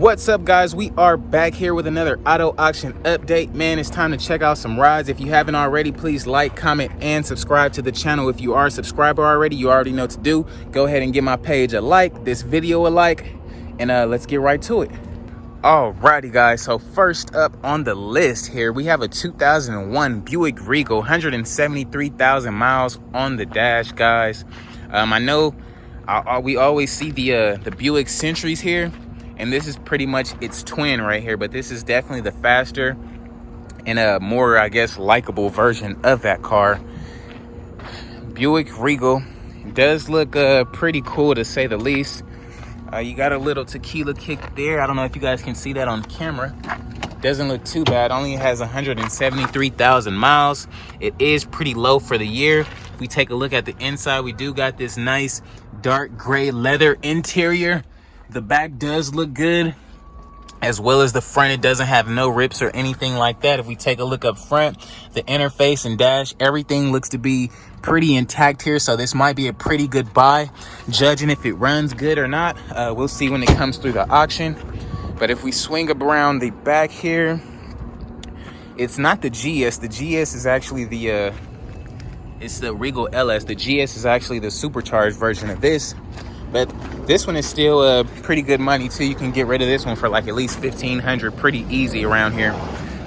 What's up, guys? We are back here with another auto auction update. Man, it's time to check out some rides. If you haven't already, please like, comment, and subscribe to the channel. If you are a subscriber already, you already know what to do. Go ahead and give my page a like, this video a like, and let's get right to it. Alrighty, guys, so first up on the list here, we have a 2001 Buick Regal, 173,000 miles on the dash, guys. I know we always see the Buick Centuries here, and this is pretty much its twin right here, but this is definitely the faster and a more, I guess, likable version of that car. Buick Regal does look pretty cool, to say the least. You got a little tequila kick there. I don't know if you guys can see that on camera. Doesn't look too bad. Only has 173,000 miles. It is pretty low for the year. If we take a look at the inside, we do got this nice dark gray leather interior. The back does look good, as well as the front. It doesn't have no rips or anything like that. If we take a look up front, the interface and dash, everything looks to be pretty intact here, so this might be a pretty good buy. Judging if it runs good or not, we'll see when it comes through the auction. But if we swing around the back here, it's not the GS. The GS is actually the it's the Regal LS. The GS is actually the supercharged version of this, but this one is still pretty good money too. You can get rid of this one for like at least $1,500 pretty easy around here.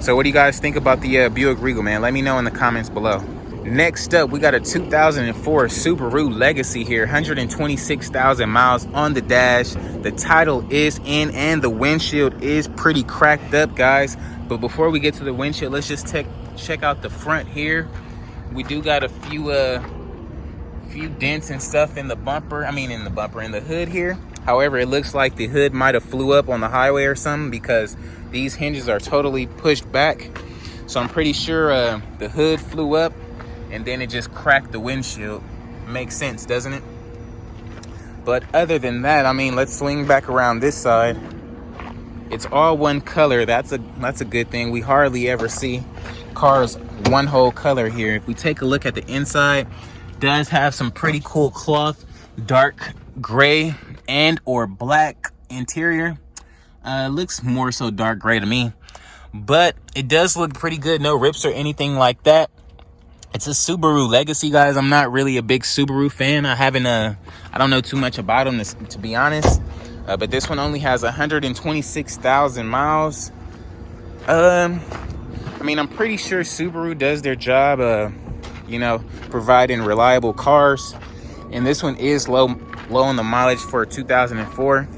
So what do you guys think about the Buick Regal, man? Let me know in the comments below. Next up, we got a 2004 Subaru Legacy here, 126,000 miles on the dash. The title is in and the windshield is pretty cracked up, guys. But before we get to the windshield, let's just check out the front here. We do got a few dents and stuff in the bumper. In the hood here. However, it looks like the hood might have flew up on the highway or something, because these hinges are totally pushed back. So I'm pretty sure the hood flew up and then it just cracked the windshield. Makes sense, doesn't it? But other than that, let's swing back around this side. It's all one color. That's a good thing. We hardly ever see cars one whole color here. If we take a look at the inside, does have some pretty cool cloth, dark gray and or black interior. Looks more so dark gray to me, but it does look pretty good. No rips or anything like that. It's a Subaru Legacy, guys. I'm not really a big Subaru fan. I don't know too much about them, to be honest. But this one only has 126,000 miles. I'm pretty sure Subaru does their job, providing reliable cars. And this one is low on the mileage for 2004.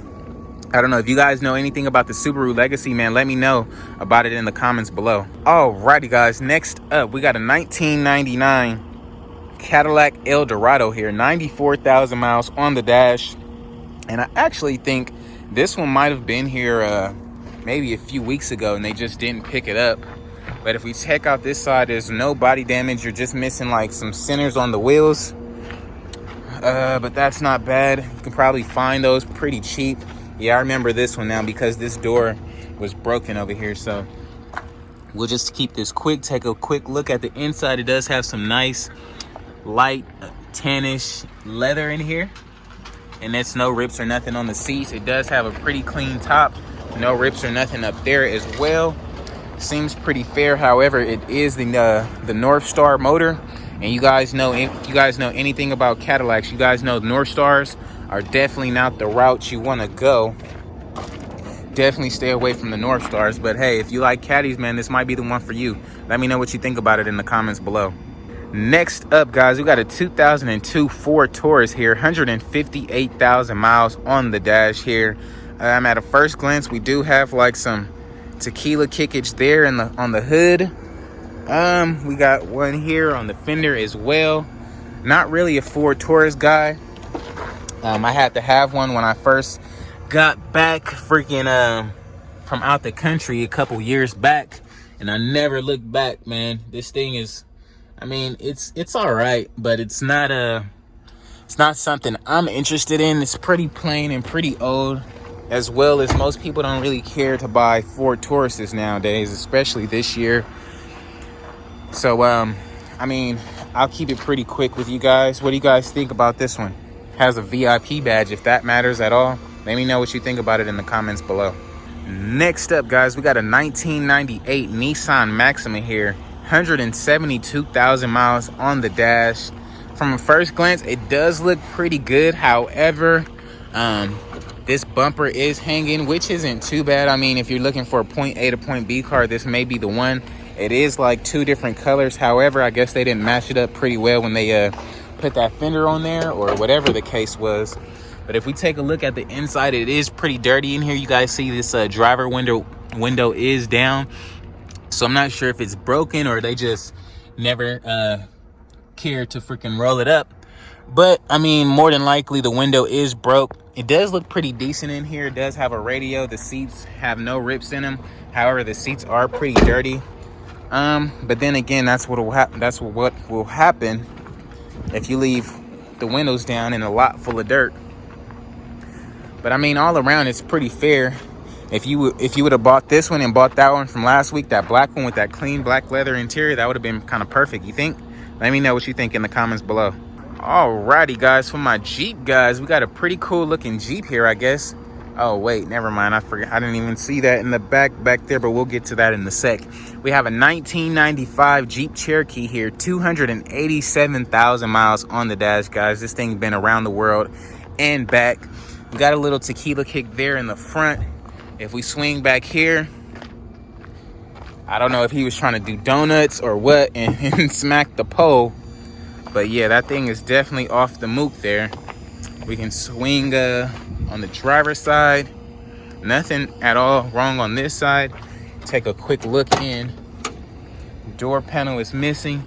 I don't know if you guys know anything about the Subaru Legacy, man. Let me know about it in the comments below. Alrighty, guys. Next up, we got a 1999 Cadillac Eldorado here, 94,000 miles on the dash. And I actually think this one might have been here maybe a few weeks ago, and they just didn't pick it up. But if we check out this side, there's no body damage. You're just missing like some centers on the wheels. But that's not bad. You can probably find those pretty cheap. Yeah, I remember this one now because this door was broken over here. So we'll just keep this quick. Take a quick look at the inside. It does have some nice light tannish leather in here. And that's no rips or nothing on the seats. It does have a pretty clean top. No rips or nothing up there as well. Seems pretty fair. However, it is the North Star motor. And you guys know, if you guys know anything about Cadillacs, you guys know North Stars are definitely not the route you want to go. Definitely stay away from the North Stars. But hey, if you like Caddies, man, this might be the one for you. Let me know what you think about it in the comments below. Next up, guys, we got a 2002 Ford Taurus here, 158,000 miles on the dash here. At a first glance, we do have like some tequila kickage there on the hood. We got one here on the fender as well. Not really a Ford Taurus guy. I had to have one when I first got back from out the country a couple years back, and I never looked back, man. This thing is, it's all right, but it's not something I'm interested in. It's pretty plain and pretty old, as well as most people don't really care to buy Ford Tauruses nowadays, especially this year. So I'll keep it pretty quick with you guys. What do you guys think about this one? Has a VIP badge, if that matters at all. Let me know what you think about it in the comments below. Next up, guys, we got a 1998 Nissan Maxima here. 172,000 miles on the dash. From a first glance, it does look pretty good. However, this bumper is hanging, which isn't too bad. I mean, if you're looking for a point A to point B car, this may be the one. It is like two different colors. However, I guess they didn't match it up pretty well when they put that fender on there, or whatever the case was. But if we take a look at the inside, it is pretty dirty in here. You guys see this driver window is down. So I'm not sure if it's broken or they just never care to freaking roll it up. But I mean, more than likely the window is broke. It does look pretty decent in here. It does have a radio. The seats have no rips in them. However, the seats are pretty dirty. But then again, that's what will happen if you leave the windows down in a lot full of dirt. But I mean, all around, it's pretty fair. If you would have bought this one and bought that one from last week, that black one with that clean black leather interior, that would have been kind of perfect, you think? Let me know what you think in the comments below. Alrighty, guys, for my Jeep, guys, we got a pretty cool looking Jeep here, I guess. Oh, wait, never mind. I forgot. I didn't even see that in the back there, but we'll get to that in a sec. We have a 1995 Jeep Cherokee here, 287,000 miles on the dash, guys. This thing's been around the world and back. We got a little tequila kick there in the front. If we swing back here, I don't know if he was trying to do donuts or what and smack the pole. But yeah, that thing is definitely off the mook there. We can swing on the driver's side. Nothing at all wrong on this side. Take a quick look in. Door panel is missing.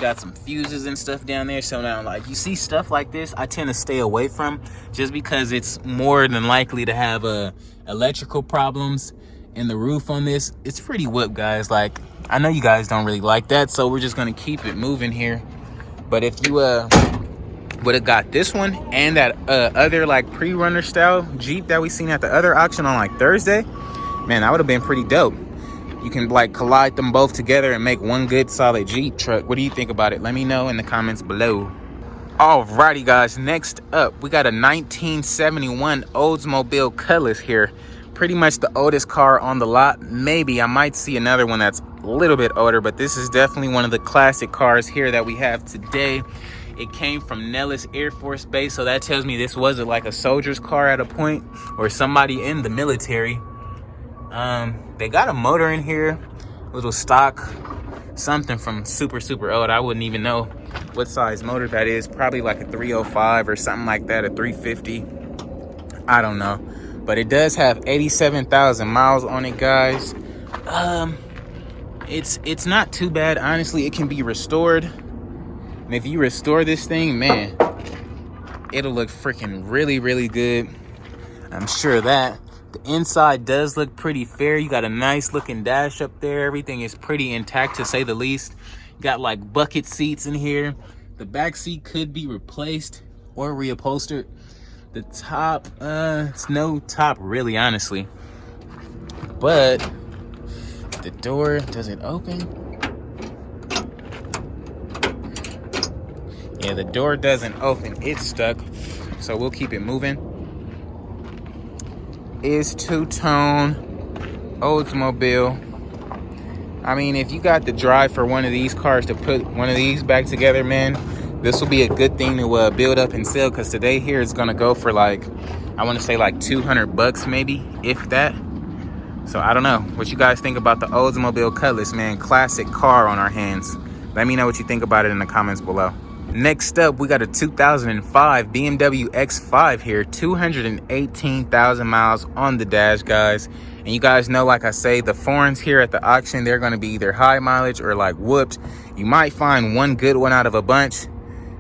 Got some fuses and stuff down there. So now, like, you see stuff like this, I tend to stay away from, just because it's more than likely to have electrical problems. And the roof on this, it's pretty whipped, guys. Like, I know you guys don't really like that, so we're just gonna keep it moving here. But if you would have got this one and that other like pre-runner style Jeep that we seen at the other auction on like Thursday, man, that would have been pretty dope. You can like collide them both together and make one good solid Jeep truck. What do you think about it? Let me know in the comments below. Alrighty, guys, next up we got a 1971 Oldsmobile Cutlass here. Pretty much the oldest car on the lot. Maybe I might see another one that's a little bit older, but this is definitely one of the classic cars here that we have today. It came from Nellis Air Force Base, so that tells me this wasn't like a soldier's car at a point or somebody in the military. They got a motor in here, a little stock, something from super old. I wouldn't even know what size motor that is. Probably like a 305 or something like that, a 350. I don't know. But it does have 87,000 miles on it, guys. It's not too bad, honestly. It can be restored. And if you restore this thing, man, it'll look freaking really good. I'm sure of that. The inside does look pretty fair. You got a nice looking dash up there. Everything is pretty intact, to say the least. You got like bucket seats in here. The back seat could be replaced or reupholstered. The top, it's no top really, honestly. But the door, does it open? Yeah, the door doesn't open. It's stuck. So we'll keep it moving. Is two-tone Oldsmobile. I mean, if you got the drive for one of these cars to put one of these back together, man, this will be a good thing to build up and sell, because today here it's gonna go for like, I want to say like 200 bucks maybe, if that. So I don't know what you guys think about the Oldsmobile Cutlass, man. Classic car on our hands. Let me know what you think about it in the comments below. Next up, we got a 2005 BMW X5 here, 218,000 miles on the dash, guys. And you guys know, like I say, the foreigns here at the auction, they're going to be either high mileage or like whooped. You might find one good one out of a bunch,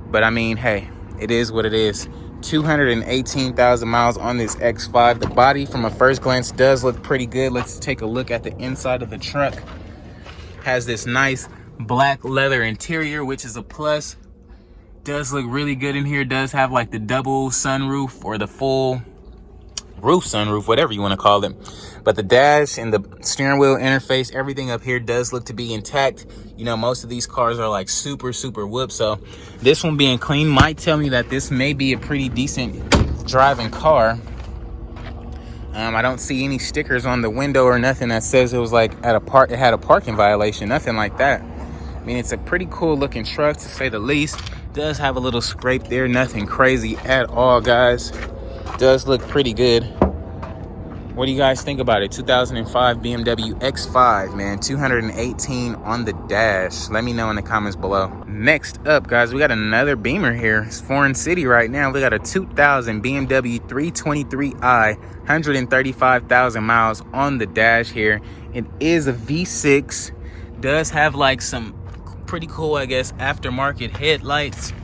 but I mean, hey, it is what it is. 218,000 miles on this X5. The body from a first glance does look pretty good. Let's take a look at the inside of the truck. Has this nice black leather interior, which is a plus. Does look really good in here. Does have like the double sunroof or the full roof sunroof, whatever you want to call it. But the dash and the steering wheel interface, everything up here does look to be intact. You know, most of these cars are like super whooped, so this one being clean might tell me that this may be a pretty decent driving car. I don't see any stickers on the window or nothing that says it was like it had a parking violation, nothing like that. I mean, it's a pretty cool looking truck to say the least. Does have a little scrape there, nothing crazy at all, guys. Does look pretty good. What do you guys think about it? 2005 BMW X5, man. 218 on the dash. Let me know in the comments below. Next up, guys, we got another Beamer here. It's Foreign City right now. We got a 2000 BMW 323i, 135,000 miles on the dash here. It is a V6. Does have like some pretty cool, I guess, aftermarket headlights.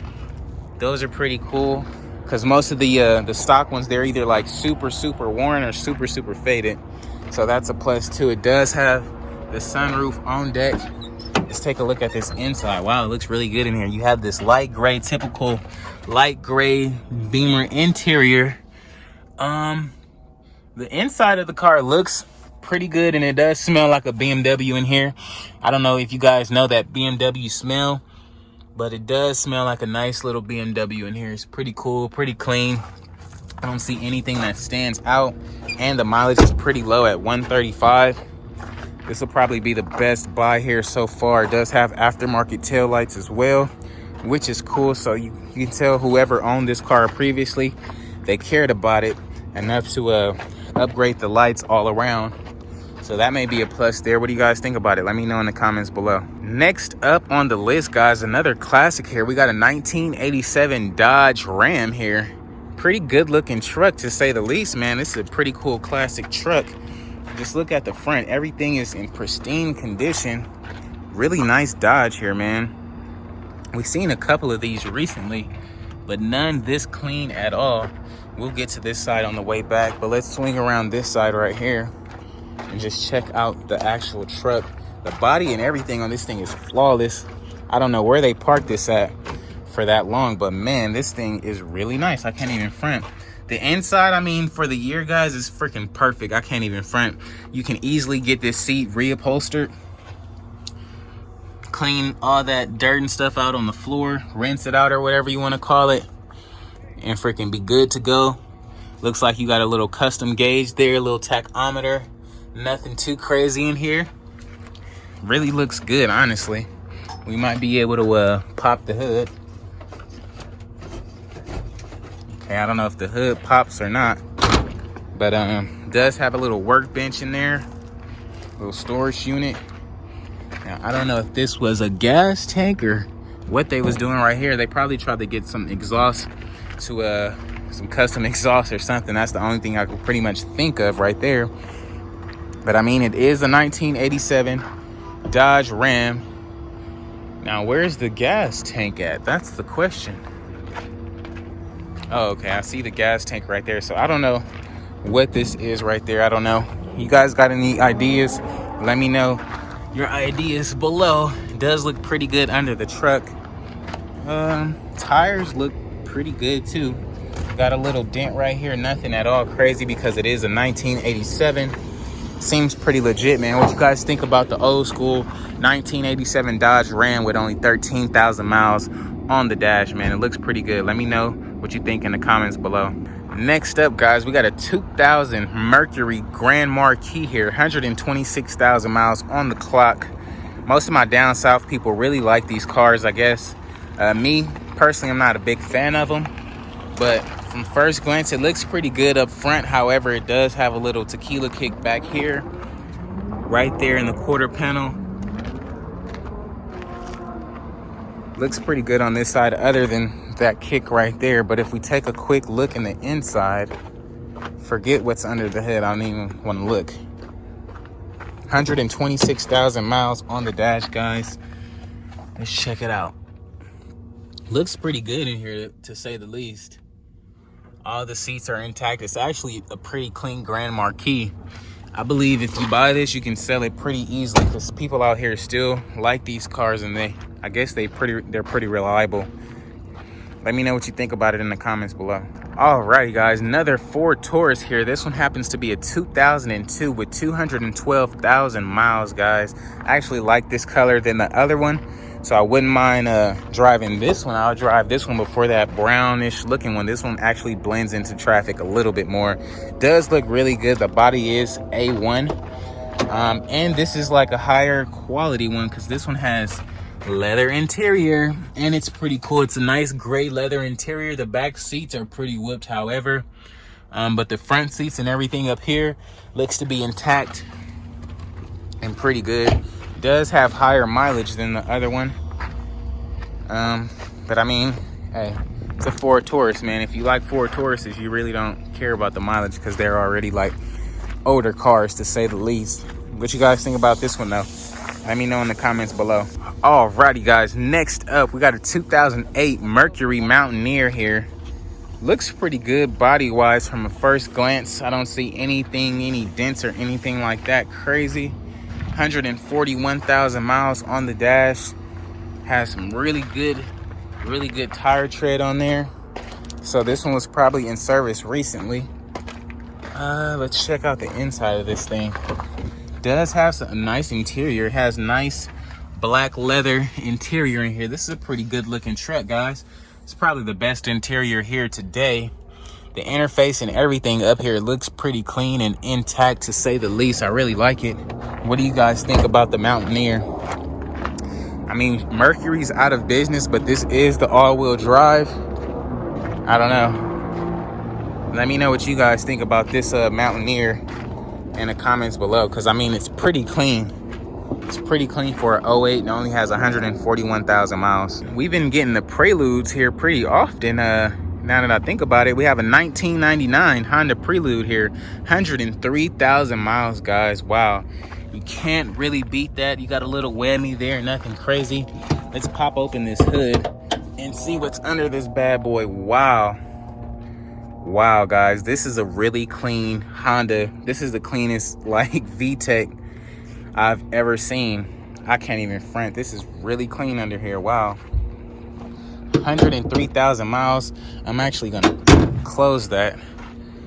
Those are pretty cool. Because most of the stock ones, they're either like super worn or super faded. So that's a plus too. It does have the sunroof on deck. Let's take a look at this inside. Wow, it looks really good in here. You have this light gray, typical light gray Beamer interior. The inside of the car looks pretty good, and it does smell like a BMW in here. I don't know if you guys know that BMW smell, but it does smell like a nice little BMW in here. It's pretty cool, pretty clean. I don't see anything that stands out. And the mileage is pretty low at 135. This will probably be the best buy here so far. It does have aftermarket taillights as well, which is cool. So you can tell whoever owned this car previously, they cared about it enough to upgrade the lights all around. So that may be a plus there. What do you guys think about it? Let me know in the comments below. Next up on the list, guys, another classic here. We got a 1987 Dodge Ram here. Pretty good looking truck to say the least, man. This is a pretty cool classic truck. Just look at the front. Everything is in pristine condition. Really nice Dodge here, man. We've seen a couple of these recently, but none this clean at all. We'll get to this side on the way back, but let's swing around this side right here and just check out the actual truck. The body and everything on this thing is flawless. I don't know where they parked this at for that long, but man, this thing is really nice. I can't even front. The inside, I mean, for the year, guys, is freaking perfect. I can't even front. You can easily get this seat reupholstered, clean all that dirt and stuff out on the floor, rinse it out or whatever you want to call it, and freaking be good to go. Looks like you got a little custom gauge there, a little tachometer. Nothing too crazy in here. Really looks good, honestly. We might be able to pop the hood. Okay, I don't know if the hood pops or not, but does have a little workbench in there, little storage unit. Now I don't know if this was a gas tank or what they was doing right here. They probably tried to get some exhaust to some custom exhaust or something. That's the only thing I could pretty much think of right there. But I mean, it is a 1987 Dodge Ram. Now, where's the gas tank at? That's the question. Oh, okay, I see the gas tank right there. So I don't know what this is right there. I don't know. You guys got any ideas? Let me know your ideas below. It does look pretty good under the truck. Tires look pretty good too. Got a little dent right here. Nothing at all crazy because it is a 1987. Seems pretty legit, man. What you guys think about the old school 1987 Dodge Ram with only 13,000 miles on the dash, man? It looks pretty good. Let me know what you think in the comments below. Next up, guys, we got a 2000 Mercury Grand Marquis here, 126,000 miles on the clock. Most of my down south people really like these cars, I guess. Me personally, I'm not a big fan of them, but from first glance, it looks pretty good up front. However, it does have a little tequila kick back here, right there in the quarter panel. Looks pretty good on this side other than that kick right there. But if we take a quick look in the inside, forget what's under the hood. I don't even want to look. 126,000 miles on the dash, guys. Let's check it out. Looks pretty good in here, to say the least. All the seats are intact. It's actually a pretty clean Grand Marquis. I believe if you buy this, you can sell it pretty easily because people out here still like these cars, and I guess they're pretty reliable. Let me know what you think about it in the comments below. Alrighty, guys, another Ford Taurus here. This one happens to be a 2002 with 212,000 miles, guys. I actually like this color than the other one. So I wouldn't mind driving this one. I'll drive this one before that brownish looking one. This one actually blends into traffic a little bit more. Does look really good. The body is A1. And this is like a higher quality one because this one has leather interior and it's pretty cool. It's a nice gray leather interior. The back seats are pretty whooped, however, but the front seats and everything up here looks to be intact and pretty good. Does have higher mileage than the other one, but I mean, hey, it's a Ford Taurus, man. If you like Ford Tauruses, you really don't care about the mileage because they're already like older cars, to say the least. What you guys think about this one though? Let me know in the comments below. Alrighty guys, next up we got a 2008 Mercury Mountaineer here. Looks pretty good body wise from a first glance. I don't see anything, any dents or anything like that crazy. 141,000 miles on the dash. Has some really good tire tread on there. So this one was probably in service recently. Let's check out the inside of this thing. Does have a nice interior. It has nice black leather interior in here. This is a pretty good looking truck, guys. It's probably the best interior here today. The interface and everything up here looks pretty clean and intact, to say the least. I really like it. What do you guys think about the Mountaineer? I mean, Mercury's out of business, but this is the all-wheel drive. I don't know. Let me know what you guys think about this Mountaineer in the comments below, because I mean, it's pretty clean. It's pretty clean for an 08 and only has 141,000 miles. We've been getting the Preludes here pretty often. Now that I think about it, we have a 1999 Honda Prelude here, 103,000 miles, guys. Wow, you can't really beat that. You got a little whammy there, nothing crazy. Let's pop open this hood and see what's under this bad boy. Wow, guys, this is a really clean Honda. This is the cleanest like VTEC I've ever seen. I can't even front. This is really clean under here. Wow. 103,000 miles. I'm actually gonna close that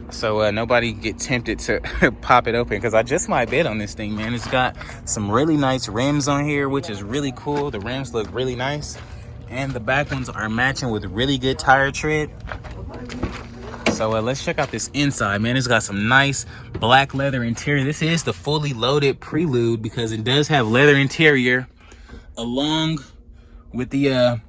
so nobody get tempted to pop it open, because I just might bid on this thing, man. It's got some really nice rims on here, which is really cool. The rims look really nice, and the back ones are matching with really good tire tread. So let's check out this inside, man. It's got some nice black leather interior. This is the fully loaded Prelude because it does have leather interior along with the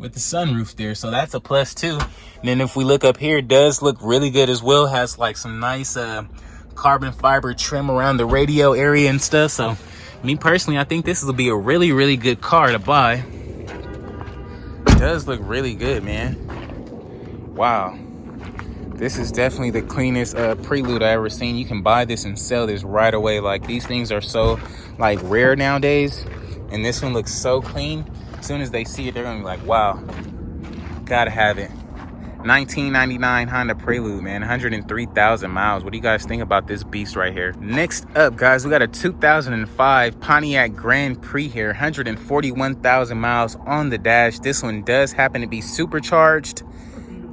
sunroof there. So that's a plus too. And then if we look up here, it does look really good as well. Has like some nice carbon fiber trim around the radio area and stuff. So me personally, I think this will be a really good car to buy. It does look really good, man. Wow. This is definitely the cleanest Prelude I ever seen. You can buy this and sell this right away. Like, these things are so like rare nowadays, and this one looks so clean. As soon as they see it, they're gonna be like, wow, gotta have it. 1999 Honda Prelude, man, 103,000 miles. What do you guys think about this beast right here? Next up, guys, we got a 2005 Pontiac Grand Prix here, 141,000 miles on the dash. This one does happen to be supercharged.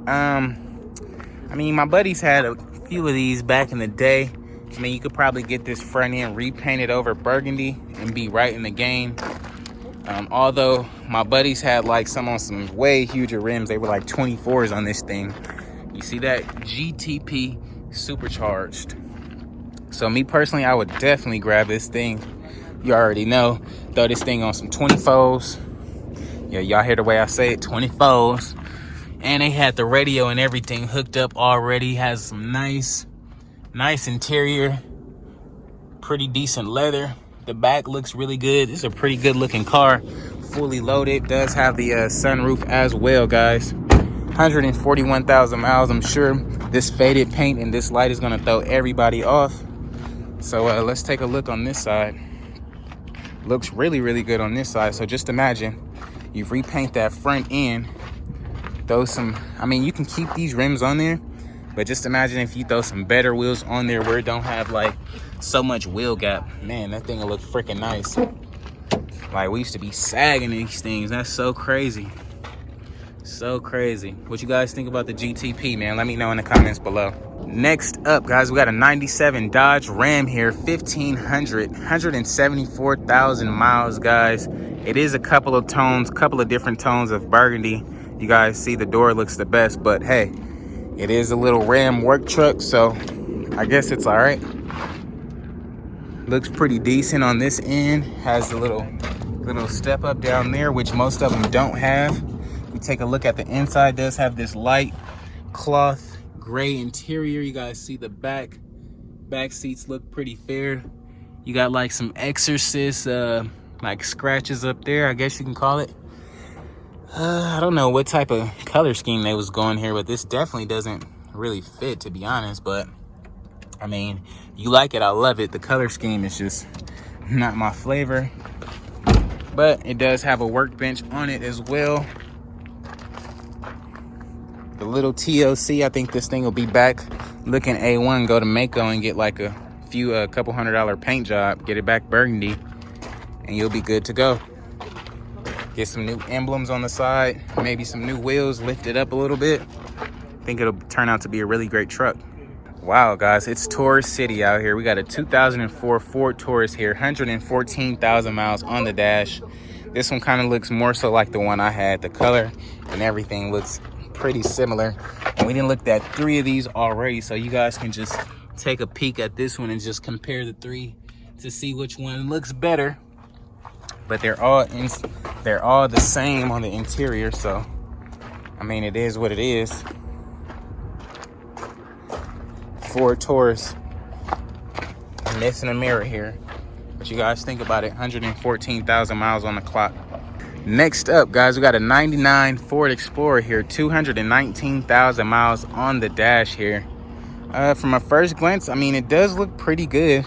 I mean, my buddies had a few of these back in the day. I mean, you could probably get this front end repainted over burgundy and be right in the game. Although my buddies had like some on some way huger rims. They were like 24s on this thing. You see that? GTP supercharged. So me personally, I would definitely grab this thing. You already know. Throw this thing on some 24s. Yeah, y'all hear the way I say it, 24s. And they had the radio and everything hooked up already. Has some nice interior, pretty decent leather. The back looks really good. This is a pretty good looking car, fully loaded. Does have the sunroof as well, guys. 141,000 miles. I'm sure this faded paint and this light is gonna throw everybody off. So let's take a look on this side. Looks really good on this side. So just imagine you repaint that front end. Throw some, I mean, you can keep these rims on there, but just imagine if you throw some better wheels on there where it don't have like so much wheel gap. Man, that thing will look freaking nice. Like, we used to be sagging these things. That's so crazy. So crazy. What you guys think about the GTP, man? Let me know in the comments below. Next up, guys, we got a 97 Dodge Ram here, 174,000 miles, guys. It is a couple of different tones of burgundy. You guys see the door looks the best, but hey, it is a little Ram work truck, so I guess it's all right. Looks pretty decent on this end. Has the little step up down there, which most of them don't have. We take a look at the inside. Does have this light cloth gray interior. You guys see the back seats look pretty fair. You got like some Exorcist like scratches up there, I guess you can call it. I don't know what type of color scheme they was going here, but this definitely doesn't really fit, to be honest. But I mean, you like it, I love it. The color scheme is just not my flavor, but it does have a workbench on it as well. The little TLC, I think this thing will be back looking A1. Go to Mako and get like a couple $100 paint job, get it back burgundy, and you'll be good to go. Get some new emblems on the side, maybe some new wheels, lift it up a little bit. I think it'll turn out to be a really great truck. Wow, guys, it's Tourist City out here. We got a 2004 Ford Taurus here, 114,000 miles on the dash. This one kind of looks more so like the one I had. The color and everything looks pretty similar. And we didn't look at 3 of these already, so you guys can just take a peek at this one and just compare the 3 to see which one looks better. But they're all the same on the interior, so I mean, it is what it is. Ford Taurus, missing a mirror here. What you guys think about it? 114,000 miles on the clock. Next up, guys, we got a 99 Ford Explorer here, 219,000 miles on the dash here. From a first glance, I mean, it does look pretty good.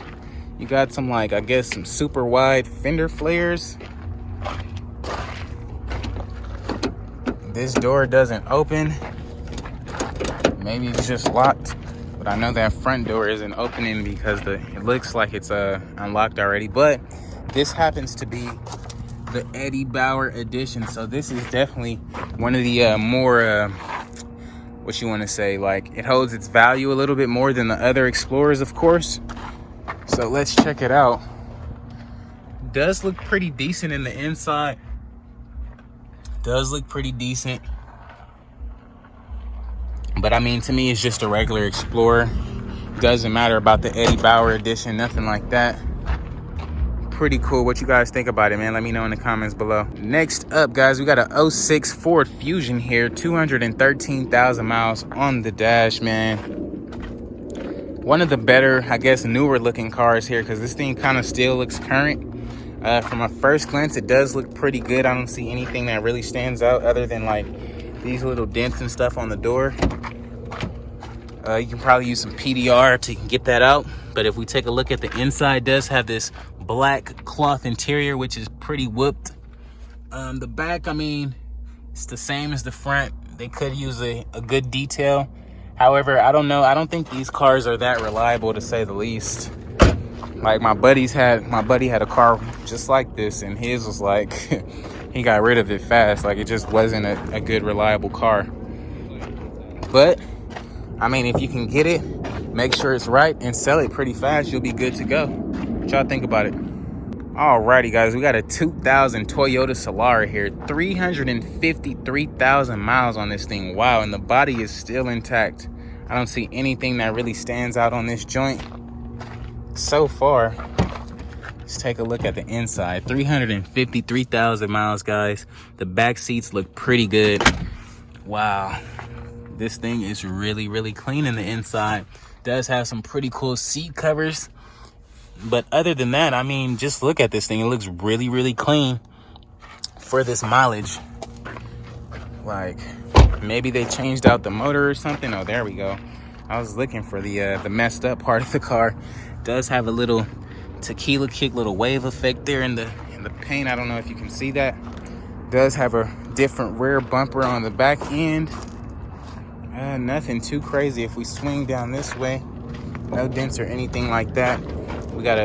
You got some, like, I guess some super wide fender flares. This door doesn't open. Maybe it's just locked. But I know that front door isn't opening because it looks like it's unlocked already. But this happens to be the Eddie Bauer edition, so this is definitely one of the more what you want to say, like, it holds its value a little bit more than the other Explorers, of course. So let's check it out. Does look pretty decent in the inside. Does look pretty decent. But I mean, to me, it's just a regular Explorer. Doesn't matter about the Eddie Bauer edition, nothing like that. Pretty cool. What you guys think about it, man? Let me know in the comments below. Next up, guys, we got a 06 Ford Fusion here, 213,000 miles on the dash, man. One of the better, I guess, newer looking cars here, because this thing kind of still looks current. From a first glance, it does look pretty good. I don't see anything that really stands out other than like these little dents and stuff on the door. You can probably use some PDR to get that out. But if we take a look at the inside, it does have this black cloth interior, which is pretty whooped. The back, I mean, it's the same as the front. They could use a good detail. However, I don't know. I don't think these cars are that reliable, to say the least. Like, my buddy had a car just like this, and his was like, he got rid of it fast. Like, it just wasn't a good, reliable car. But I mean, if you can get it, make sure it's right, and sell it pretty fast, you'll be good to go. What y'all think about it? Alrighty, guys, we got a 2000 Toyota Solara here, 353,000 miles on this thing. Wow, and the body is still intact. I don't see anything that really stands out on this joint so far. Let's take a look at the inside. 353,000 miles, guys. The back seats look pretty good. Wow. This thing is really, really clean in the inside. Does have some pretty cool seat covers. But other than that, I mean, just look at this thing. It looks really, really clean for this mileage. Like, maybe they changed out the motor or something. Oh, there we go. I was looking for the messed up part of the car. Does have a little tequila kick, little wave effect there in the paint. I don't know if you can see that. Does have a different rear bumper on the back end. Nothing too crazy. If we swing down this way, no dents or anything like that. We got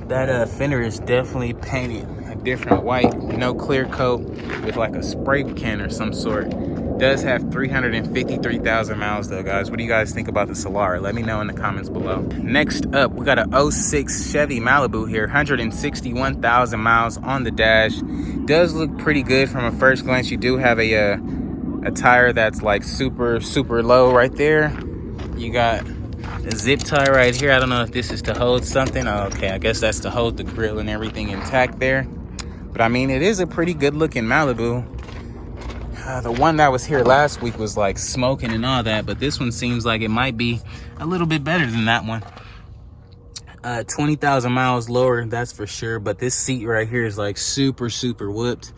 that fender is definitely painted a different white, no clear coat, with like a spray can or some sort. Does have 353,000 miles though, guys. What do you guys think about the Solara? Let me know in the comments below. Next up, we got a '06 Chevy Malibu here, 161,000 miles on the dash. Does look pretty good from a first glance. You do have a tire that's like super low right there. You got a zip tie right here. I don't know if this is to hold something. Oh, okay, I guess that's to hold the grill and everything intact there. But I mean, it is a pretty good looking Malibu. The one that was here last week was like smoking and all that, but this one seems like it might be a little bit better than that one. 20,000 miles lower, that's for sure. But this seat right here is like super whooped.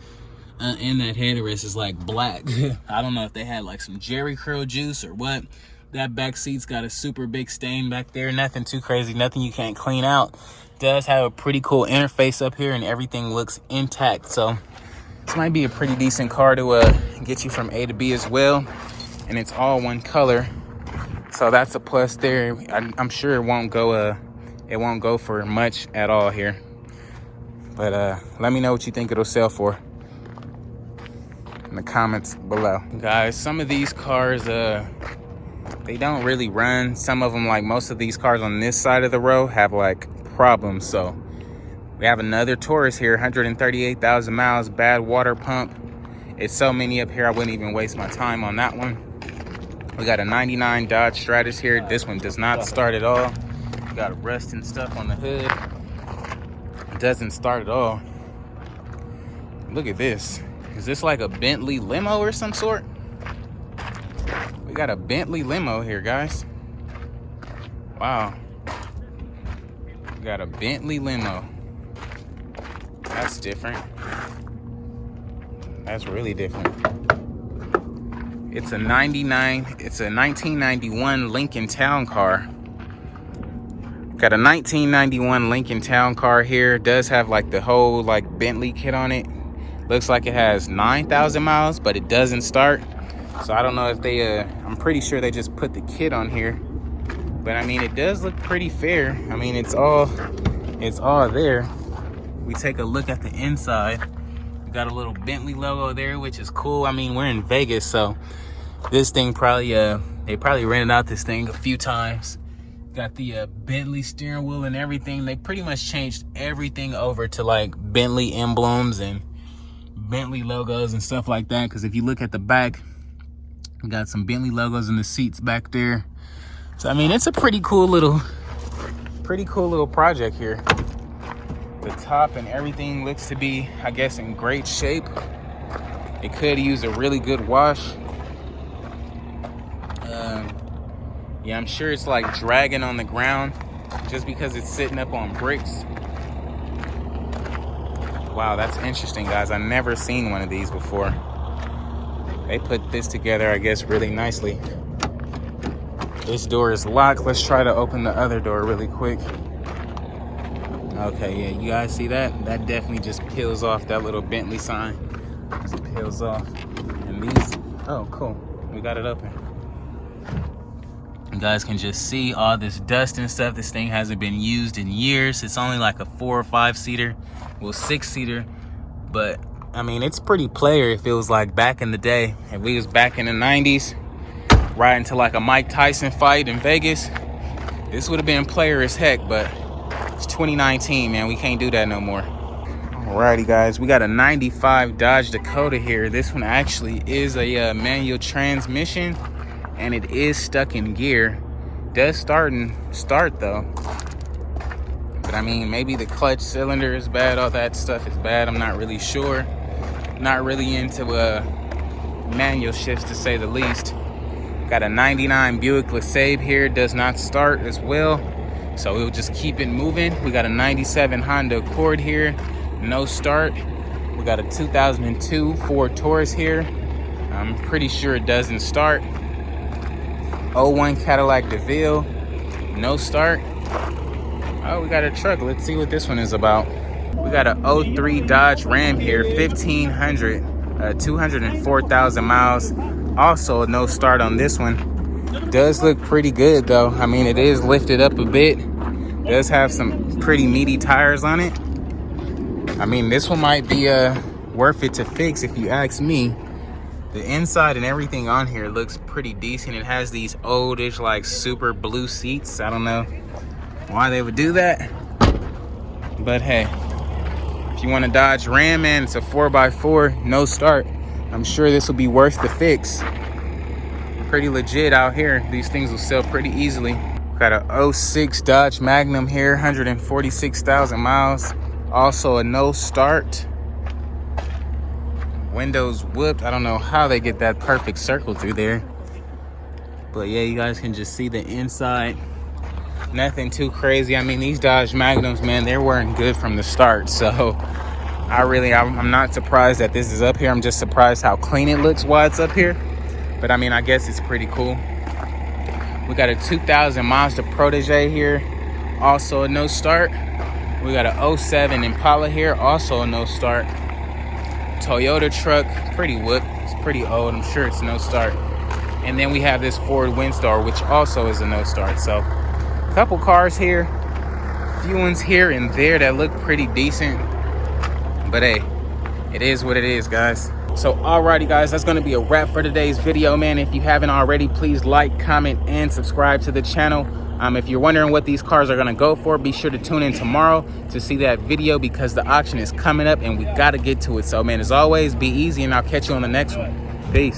And that headrest is like black. I don't know if they had like some Jerry curl juice or what. That back seat's got a super big stain back there. Nothing too crazy, nothing you can't clean out. Does have a pretty cool interface up here and everything looks intact. So this might be a pretty decent car to get you from A to B as well. And it's all one color, so that's a plus there. I'm sure it won't go for much at all here. But let me know what you think it'll sell for in the comments below. Guys, some of these cars, they don't really run. Some of them, like most of these cars on this side of the road, have like problems. So we have another Taurus here, 138,000 miles, bad water pump. It's so many up here, I wouldn't even waste my time on that one. We got a 99 Dodge Stratus here. This one does not start at all. Got rust and stuff on the hood. It doesn't start at all. Look at this. Is this like a Bentley limo or some sort? We got a Bentley limo here, guys. Wow. We got a Bentley limo. That's different. That's really different. It's a 1991 Lincoln Town car. Got a 1991 Lincoln Town car here. Does have like the whole like Bentley kit on it. Looks like it has 9,000 miles, but it doesn't start. So I don't know if they, I'm pretty sure they just put the kit on here. But I mean, it does look pretty fair. I mean, it's all there. We take a look at the inside. We got a little Bentley logo there, which is cool. I mean, we're in Vegas, so this thing probably, they probably rented out this thing a few times. Got the Bentley steering wheel and everything. They pretty much changed everything over to like Bentley emblems and Bentley logos and stuff like that. Because if you look at the back, we got some Bentley logos in the seats back there. So I mean, it's a pretty cool little project here. The top and everything looks to be, I guess, in great shape. It could use a really good wash. Yeah, I'm sure it's like dragging on the ground just because it's sitting up on bricks. Wow, that's interesting, guys. I've never seen one of these before. They put this together, I guess, really nicely. This door is locked. Let's try to open the other door really quick. Okay, yeah, you guys see that? That definitely just peels off. That little Bentley sign just peels off. And these, oh, cool. We got it open. You guys can just see all this dust and stuff. This thing hasn't been used in years. It's only like a 4 or 5 seater, well, 6 seater. But I mean, it's pretty player. It feels like back in the day. If we was back in the 90s, riding to like a Mike Tyson fight in Vegas, this would have been player as heck. But it's 2019, man. We can't do that no more. Alrighty, guys. We got a 95 Dodge Dakota here. This one actually is a manual transmission. And it is stuck in gear. Does start though. But I mean, maybe the clutch cylinder is bad. All that stuff is bad. I'm not really sure. Not really into manual shifts, to say the least. Got a 99 Buick LeSabre here. Does not start as well. So we'll just keep it moving. We got a 97 Honda Accord here. No start. We got a 2002 Ford Taurus here. I'm pretty sure it doesn't start. 01 Cadillac DeVille, no start. Oh, we got a truck. Let's see what this one is about. We got a 03 Dodge Ram here, 1500, 204,000 miles. Also, no start on this one. Does look pretty good though. I mean, it is lifted up a bit. Does have some pretty meaty tires on it. I mean, this one might be worth it to fix if you ask me. The inside and everything on here looks pretty decent. It has these oldish, like super blue seats. I don't know why they would do that, but hey, if you want a Dodge Ram, man, it's a 4x4, no start. I'm sure this will be worth the fix. Pretty legit out here. These things will sell pretty easily. Got a 06 Dodge Magnum here, 146,000 miles. Also a no start. Windows whooped. I don't know how they get that perfect circle through there. But yeah, you guys can just see the inside. Nothing too crazy. I mean, these Dodge Magnums, man, they weren't good from the start. So I'm not surprised that this is up here. I'm just surprised how clean it looks while it's up here. But I mean, I guess it's pretty cool. We got a 2000 Mazda Protege here. Also a no start. We got a 07 Impala here. Also a no start. Toyota truck, pretty whooped. It's pretty old. I'm sure it's no start. And then we have this Ford Windstar, which also is a no start. So a couple cars here, a few ones here and there that look pretty decent. But hey, it is what it is, guys. So alrighty, guys, that's gonna be a wrap for today's video, man. If you haven't already, please like, comment, and subscribe to the channel. If you're wondering what these cars are gonna go for, be sure to tune in tomorrow to see that video, because the auction is coming up and we gotta get to it. So man, as always, be easy, and I'll catch you on the next one.